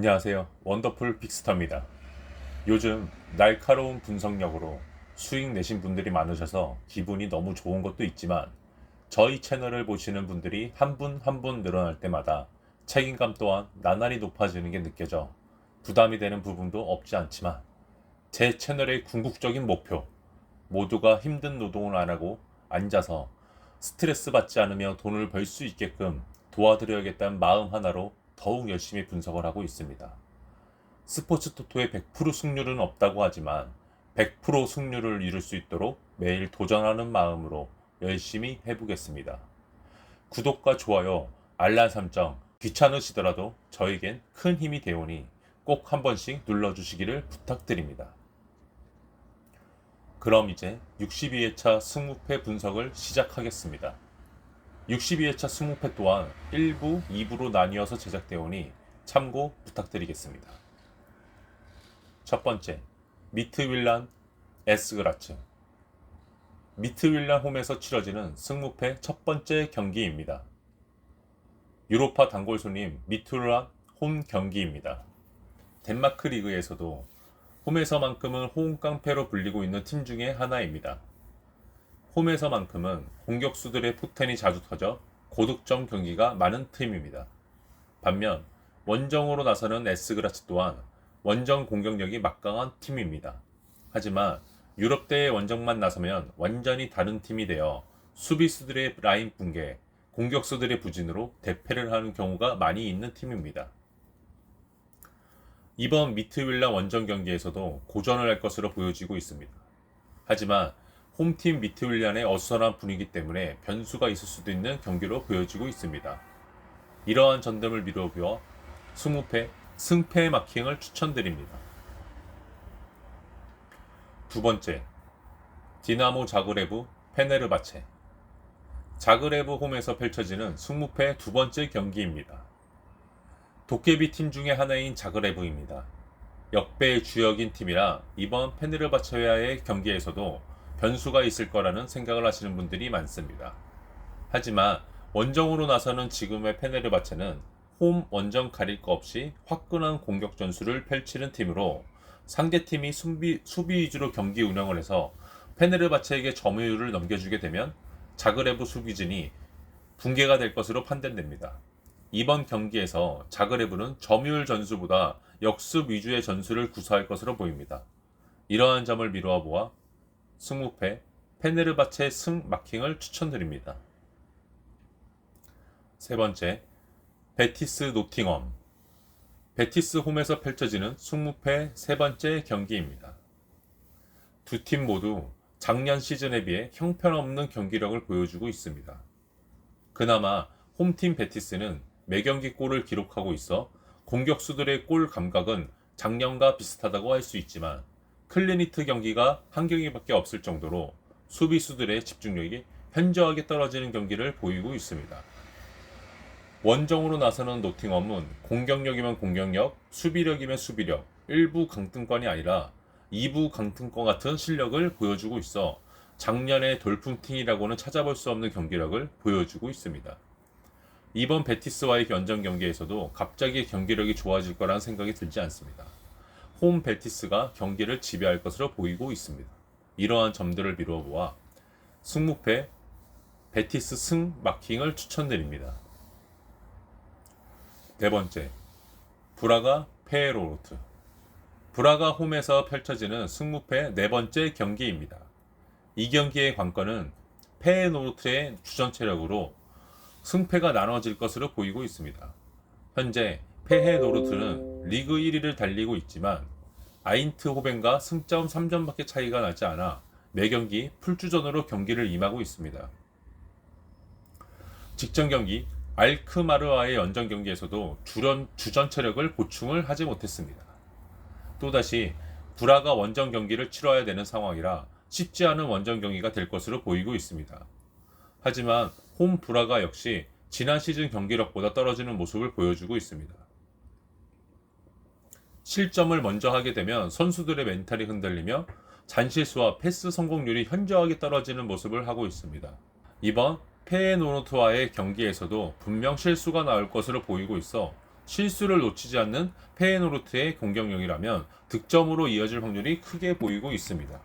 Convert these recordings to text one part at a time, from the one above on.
안녕하세요. 원더풀 빅스터입니다. 요즘 날카로운 분석력으로 수익 내신 분들이 많으셔서 기분이 너무 좋은 것도 있지만 저희 채널을 보시는 분들이 한 분 한 분 늘어날 때마다 책임감 또한 나날이 높아지는 게 느껴져 부담이 되는 부분도 없지 않지만 제 채널의 궁극적인 목표, 모두가 힘든 노동을 안 하고 앉아서 스트레스 받지 않으며 돈을 벌 수 있게끔 도와드려야겠다는 마음 하나로 더욱 열심히 분석을 하고 있습니다. 스포츠 토토의 100% 승률은 없다고 하지만 100% 승률을 이룰 수 있도록 매일 도전하는 마음으로 열심히 해보겠습니다. 구독과 좋아요, 알람 설정 귀찮으시더라도 저에겐 큰 힘이 되오니 꼭 한 번씩 눌러주시기를 부탁드립니다. 그럼 이제 62회차 승무패 분석을 시작하겠습니다. 62회차 승무패 또한 1부, 2부로 나뉘어서 제작되오니 참고 부탁드리겠습니다. 첫 번째, 미트윌란 에스그라츠. 미트윌란 홈에서 치러지는 승무패 첫 번째 경기입니다. 유로파 단골 손님 미트윌란 홈 경기입니다. 덴마크 리그에서도 홈에서만큼은 호응 깡패로 불리고 있는 팀 중에 하나입니다. 홈에서만큼은 공격수들의 포텐이 자주 터져 고득점 경기가 많은 팀입니다. 반면 원정으로 나서는 에스그라츠 또한 원정 공격력이 막강한 팀입니다. 하지만 유럽대회 원정만 나서면 완전히 다른 팀이 되어 수비수들의 라인 붕괴, 공격수들의 부진으로 대패를 하는 경우가 많이 있는 팀입니다. 이번 미트윌라 원정 경기에서도 고전을 할 것으로 보여지고 있습니다. 하지만 홈팀 미트윌란의 어수선한 분위기 때문에 변수가 있을 수도 있는 경기로 보여지고 있습니다. 이러한 점들을 미루어 20패 승패 마킹을 추천드립니다. 두 번째, 디나모 자그레브 페네르바체. 자그레브 홈에서 펼쳐지는 승무패 두 번째 경기입니다. 도깨비 팀 중에 하나인 자그레브입니다. 역배의 주역인 팀이라 이번 페네르바체와의 경기에서도 변수가 있을 거라는 생각을 하시는 분들이 많습니다. 하지만 원정으로 나서는 지금의 페네르바체는 홈 원정 가릴 거 없이 화끈한 공격 전술을 펼치는 팀으로 상대팀이 수비 위주로 경기 운영을 해서 페네르바체에게 점유율을 넘겨주게 되면 자그레브 수비진이 붕괴가 될 것으로 판단됩니다. 이번 경기에서 자그레브는 점유율 전술보다 역습 위주의 전술을 구사할 것으로 보입니다. 이러한 점을 미루어 보아 승무패 페네르바체 승 마킹을 추천드립니다. 세 번째, 베티스 노팅엄. 베티스 홈에서 펼쳐지는 승무패 세 번째 경기입니다. 두 팀 모두 작년 시즌에 비해 형편없는 경기력을 보여주고 있습니다. 그나마 홈팀 베티스는 매경기 골을 기록하고 있어 공격수들의 골 감각은 작년과 비슷하다고 할 수 있지만 클리니트 경기가 한 경기밖에 없을 정도로 수비수들의 집중력이 현저하게 떨어지는 경기를 보이고 있습니다. 원정으로 나서는 노팅엄은 공격력이면 공격력, 수비력이면 수비력, 1부 강등권이 아니라 2부 강등권 같은 실력을 보여주고 있어 작년의 돌풍팀이라고는 찾아볼 수 없는 경기력을 보여주고 있습니다. 이번 베티스와의 연전 경기에서도 갑자기 경기력이 좋아질 거라는 생각이 들지 않습니다. 홈 베티스가 경기를 지배할 것으로 보이고 있습니다. 이러한 점들을 미루어 보아 승무패 베티스 승 마킹을 추천드립니다. 네 번째, 브라가 페에로르트. 브라가 홈에서 펼쳐지는 승무패 네 번째 경기입니다. 이 경기의 관건은 페에노르트의 주전 체력으로 승패가 나눠질 것으로 보이고 있습니다. 현재 페헤노르트는 리그 1위를 달리고 있지만 아인트호벤과 승점 3점밖에 차이가 나지 않아 매경기 풀주전으로 경기를 임하고 있습니다. 직전 경기 알크마르와의 연전 경기에서도 주전 체력을 보충을 하지 못했습니다. 또다시 브라가 원정 경기를 치러야 되는 상황이라 쉽지 않은 원정 경기가 될 것으로 보이고 있습니다. 하지만 홈 브라가 역시 지난 시즌 경기력보다 떨어지는 모습을 보여주고 있습니다. 실점을 먼저 하게 되면 선수들의 멘탈이 흔들리며 잔실수와 패스 성공률이 현저하게 떨어지는 모습을 하고 있습니다. 이번 페에노르트와의 경기에서도 분명 실수가 나올 것으로 보이고 있어 실수를 놓치지 않는 페에노르트의 공격력이라면 득점으로 이어질 확률이 크게 보이고 있습니다.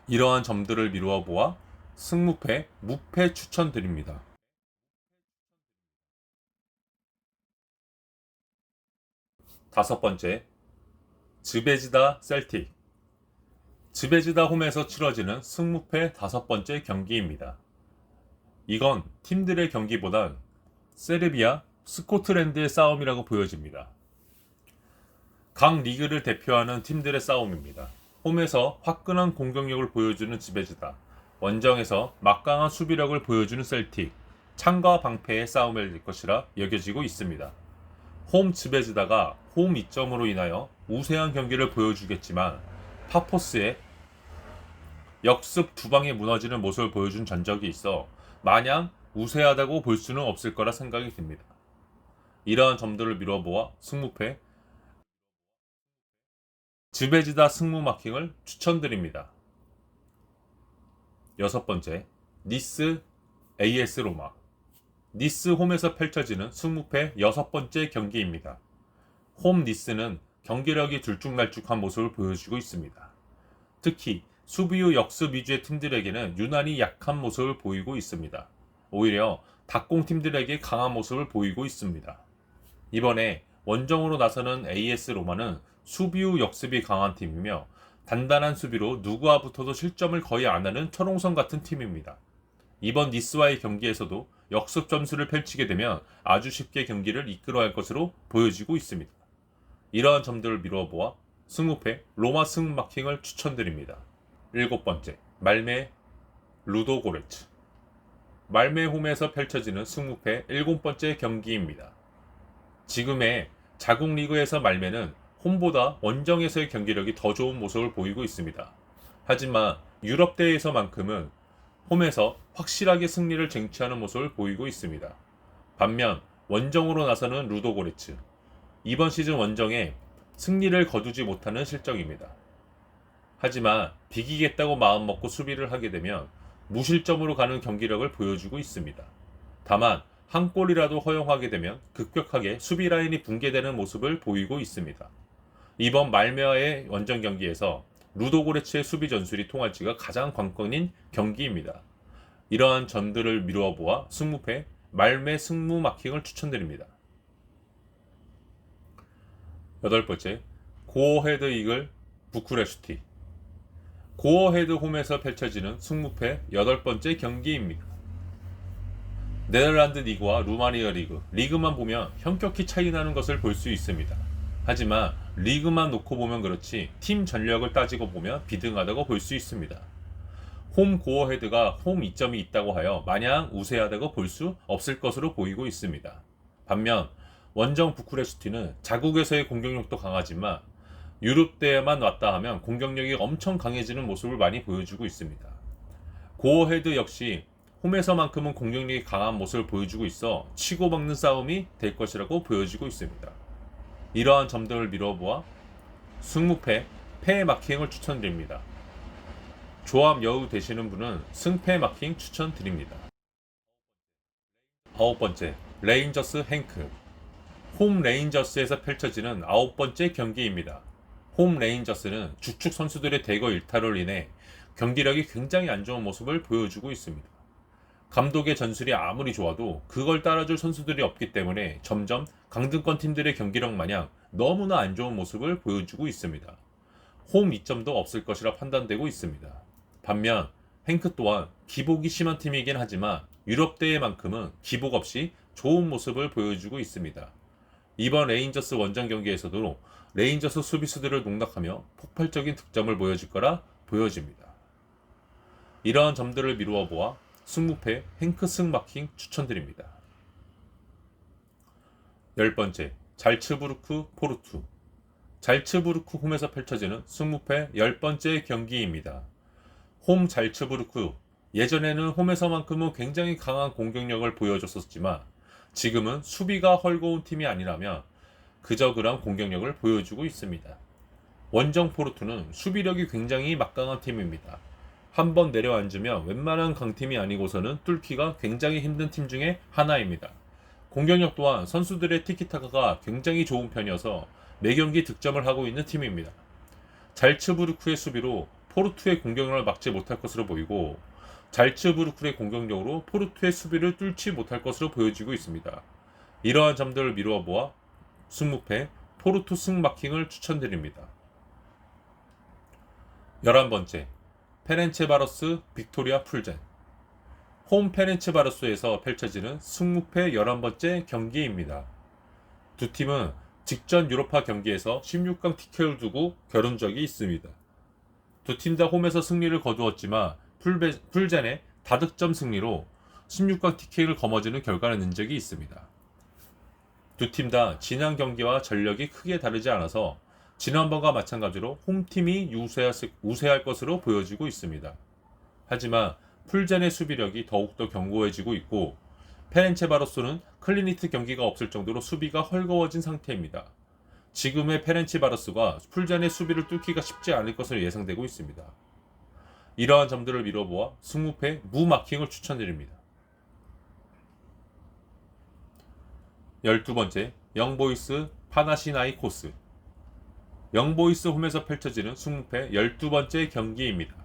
이러한 점들을 미루어 보아 승무패, 무패 추천드립니다. 다섯 번째, 즈베지다 셀틱. 즈베지다 홈에서 치러지는 승무패 다섯 번째 경기입니다. 이건 팀들의 경기보단 세르비아, 스코틀랜드의 싸움이라고 보여집니다. 각 리그를 대표하는 팀들의 싸움입니다. 홈에서 화끈한 공격력을 보여주는 즈베지다, 원정에서 막강한 수비력을 보여주는 셀틱, 창과 방패의 싸움일 것이라 여겨지고 있습니다. 홈 즈베지다가 홈 이점으로 인하여 우세한 경기를 보여주겠지만 파포스의 역습 두 방에 무너지는 모습을 보여준 전적이 있어 마냥 우세하다고 볼 수는 없을 거라 생각이 듭니다. 이러한 점들을 미뤄보아 승무패 즈베지다 승무 마킹을 추천드립니다. 여섯 번째, 니스 AS 로마. 니스 홈에서 펼쳐지는 승무패 여섯 번째 경기입니다. 홈 니스는 경기력이 들쭉날쭉한 모습을 보여주고 있습니다. 특히 수비 후 역습 위주의 팀들에게는 유난히 약한 모습을 보이고 있습니다. 오히려 닭공 팀들에게 강한 모습을 보이고 있습니다. 이번에 원정으로 나서는 AS 로마는 수비 후 역습이 강한 팀이며 단단한 수비로 누구와 붙어도 실점을 거의 안 하는 철옹성 같은 팀입니다. 이번 니스와의 경기에서도 역습 점수를 펼치게 되면 아주 쉽게 경기를 이끌어갈 것으로 보여지고 있습니다. 이러한 점들을 미루어 보아 승무패 로마 승 마킹을 추천드립니다. 일곱 번째, 말메 루도고레츠. 말메 홈에서 펼쳐지는 승무패 일곱 번째 경기입니다. 지금의 자국 리그에서 말메는 홈보다 원정에서의 경기력이 더 좋은 모습을 보이고 있습니다. 하지만 유럽 대회에서만큼은 홈에서 확실하게 승리를 쟁취하는 모습을 보이고 있습니다. 반면 원정으로 나서는 루도고레츠. 이번 시즌 원정에 승리를 거두지 못하는 실적입니다. 하지만 비기겠다고 마음먹고 수비를 하게 되면 무실점으로 가는 경기력을 보여주고 있습니다. 다만 한 골이라도 허용하게 되면 급격하게 수비 라인이 붕괴되는 모습을 보이고 있습니다. 이번 말메와의 원정 경기에서 루도고레츠의 수비 전술이 통할지가 가장 관건인 경기입니다. 이러한 점들을 미루어 보아 승무패 말메 승무 마킹을 추천드립니다. 여덟 번째, 고어헤드 이글 부쿠레슈티. 고어헤드 홈에서 펼쳐지는 승무패 여덟 번째 경기입니다. 네덜란드 리그와 루마니아 리그만 보면 현격히 차이 나는 것을 볼 수 있습니다. 하지만 리그만 놓고 보면 그렇지 팀 전력을 따지고 보면 비등하다고 볼 수 있습니다. 홈 고어헤드가 홈 이점이 있다고 하여 마냥 우세하다고 볼 수 없을 것으로 보이고 있습니다. 반면 원정 부쿠레슈티는 자국에서의 공격력도 강하지만 유럽 대회만 왔다 하면 공격력이 엄청 강해지는 모습을 많이 보여주고 있습니다. 고어헤드 역시 홈에서만큼은 공격력이 강한 모습을 보여주고 있어 치고받는 싸움이 될 것이라고 보여지고 있습니다. 이러한 점들을 미뤄보아 승무패 패 마킹을 추천드립니다. 조합 여우 되시는 분은 승패 마킹 추천드립니다. 아홉 번째, 레인저스 행크. 홈 레인저스에서 펼쳐지는 아홉 번째 경기입니다. 홈 레인저스는 주축 선수들의 대거 일탈로 인해 경기력이 굉장히 안 좋은 모습을 보여주고 있습니다. 감독의 전술이 아무리 좋아도 그걸 따라줄 선수들이 없기 때문에 점점 강등권 팀들의 경기력 마냥 너무나 안 좋은 모습을 보여주고 있습니다. 홈 이점도 없을 것이라 판단되고 있습니다. 반면 행크 또한 기복이 심한 팀이긴 하지만 유럽 대회만큼은 기복 없이 좋은 모습을 보여주고 있습니다. 이번 레인저스 원정 경기에서도 레인저스 수비수들을 농락하며 폭발적인 득점을 보여줄 거라 보여집니다. 이러한 점들을 미루어 보아 승무패 행크 승 마킹 추천드립니다. 열 번째, 잘츠부르크 포르투. 잘츠부르크 홈에서 펼쳐지는 승무패 열 번째 경기입니다. 홈 잘츠부르크, 예전에는 홈에서만큼은 굉장히 강한 공격력을 보여줬었지만 지금은 수비가 헐거운 팀이 아니라면 그저 그런 공격력을 보여주고 있습니다. 원정 포르투는 수비력이 굉장히 막강한 팀입니다. 한번 내려앉으면 웬만한 강팀이 아니고서는 뚫기가 굉장히 힘든 팀 중에 하나입니다. 공격력 또한 선수들의 티키타카가 굉장히 좋은 편이어서 매경기 득점을 하고 있는 팀입니다. 잘츠부르크의 수비로 포르투의 공격력을 막지 못할 것으로 보이고 잘츠부르크의 공격력으로 포르투의 수비를 뚫지 못할 것으로 보여지고 있습니다. 이러한 점들을 미루어 보아 승무패 포르투 승마킹을 추천드립니다. 11번째 페렌체바로스 빅토리아 풀젠. 홈 페렌체바로스에서 펼쳐지는 승무패 11번째 경기입니다. 두 팀은 직전 유로파 경기에서 16강 티켓을 두고 겨룬 적이 있습니다. 두 팀 다 홈에서 승리를 거두었지만 풀젠의 다득점 승리로 16강 티켓을 거머쥐는 결과를 낸 적이 있습니다. 두 팀 다 지난 경기와 전력이 크게 다르지 않아서 지난번과 마찬가지로 홈팀이 우세할 것으로 보여지고 있습니다. 하지만 풀젠의 수비력이 더욱더 견고해지고 있고 페렌체바로스는 클린히트 경기가 없을 정도로 수비가 헐거워진 상태입니다. 지금의 페렌체바로스가 풀젠의 수비를 뚫기가 쉽지 않을 것으로 예상되고 있습니다. 이러한 점들을 미뤄보아 승무패 무마킹을 추천드립니다. 12번째 영보이스 파나시나이코스. 영보이스 홈에서 펼쳐지는 승무패 12번째 경기입니다.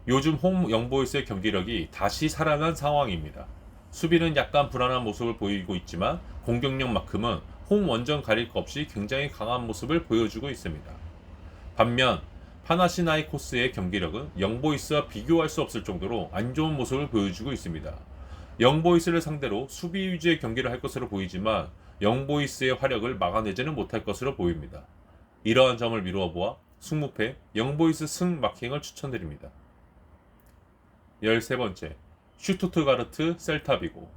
요즘 홈 영보이스의 경기력이 다시 살아난 상황입니다. 수비는 약간 불안한 모습을 보이고 있지만 공격력만큼은 홈 원정 가릴 것 없이 굉장히 강한 모습을 보여주고 있습니다. 반면 파나시나이코스의 경기력은 영보이스와 비교할 수 없을 정도로 안 좋은 모습을 보여주고 있습니다. 영보이스를 상대로 수비 위주의 경기를 할 것으로 보이지만 영보이스의 화력을 막아내지는 못할 것으로 보입니다. 이러한 점을 미루어 보아 승무패 영보이스 승 마킹을 추천드립니다. 13번째 슈투트가르트 셀타비고.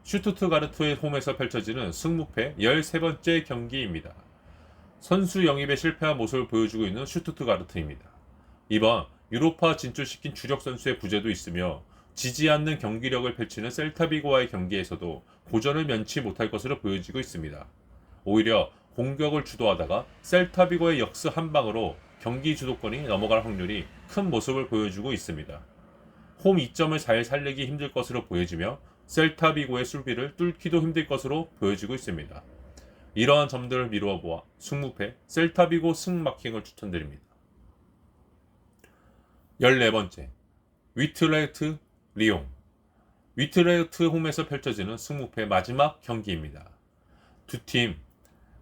슈투트가르트의 홈에서 펼쳐지는 승무패 13번째 경기입니다. 선수 영입에 실패한 모습을 보여주고 있는 슈투트가르트입니다. 이번 유로파 진출시킨 주력 선수의 부재도 있으며 지지 않는 경기력을 펼치는 셀타비고와의 경기에서도 고전을 면치 못할 것으로 보여지고 있습니다. 오히려 공격을 주도하다가 셀타비고의 역습 한 방으로 경기 주도권이 넘어갈 확률이 큰 모습을 보여주고 있습니다. 홈 2점을 잘 살리기 힘들 것으로 보여지며 셀타비고의 수비를 뚫기도 힘들 것으로 보여지고 있습니다. 이러한 점들을 미루어 보아 승무패 셀타비고 승마킹을 추천드립니다. 14번째 위트레흐트 리옹. 위트레흐트 홈에서 펼쳐지는 승무패 마지막 경기입니다. 두 팀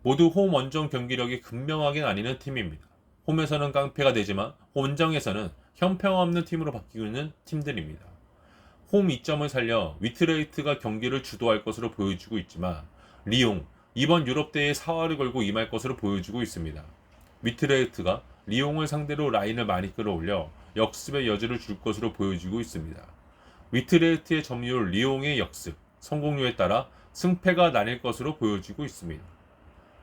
모두 홈 원정 경기력이 극명하게 나뉘는 팀입니다. 홈에서는 깡패가 되지만 원정에서는 형평없는 팀으로 바뀌고 있는 팀들입니다. 홈 2점을 살려 위트레히트가 경기를 주도할 것으로 보여주고 있지만 리옹 이번 유럽대회에 사활을 걸고 임할 것으로 보여주고 있습니다. 위트레히트가 리옹을 상대로 라인을 많이 끌어올려 역습의 여지를 줄 것으로 보여지고 있습니다. 위트레히트의 점유율, 리옹의 역습, 성공률에 따라 승패가 나뉠 것으로 보여지고 있습니다.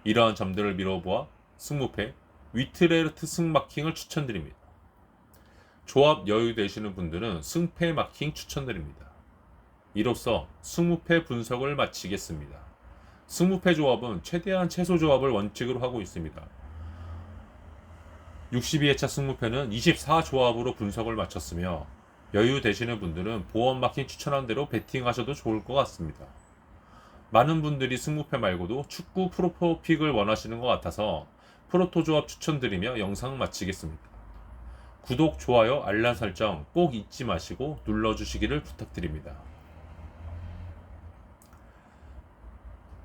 이러한 점들을 미뤄보아 승무패 위트레히트 승마킹을 추천드립니다. 조합 여유 되시는 분들은 승패 마킹 추천드립니다. 이로써 승무패 분석을 마치겠습니다. 승무패 조합은 최대한 최소 조합을 원칙으로 하고 있습니다. 62회차 승무패는 24조합으로 분석을 마쳤으며 여유 되시는 분들은 보험 마킹 추천한 대로 베팅하셔도 좋을 것 같습니다. 많은 분들이 승무패 말고도 축구 프로포 픽을 원하시는 것 같아서 프로토 조합 추천드리며 영상 마치겠습니다. 구독, 좋아요, 알람 설정 꼭 잊지 마시고 눌러주시기를 부탁드립니다.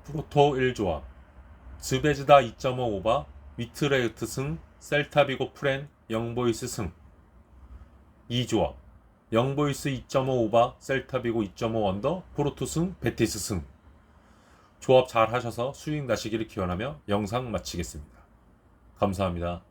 프로토 1조합 즈베즈다 2.5 오바 위트레흐트 승 셀타비고 프렌 영보이스 승. 2조합 영보이스 2.5 오바 셀타비고 2.5 언더 포르투 승 베티스 승. 조합 잘 하셔서 수익 나시기를 기원하며 영상 마치겠습니다. 감사합니다.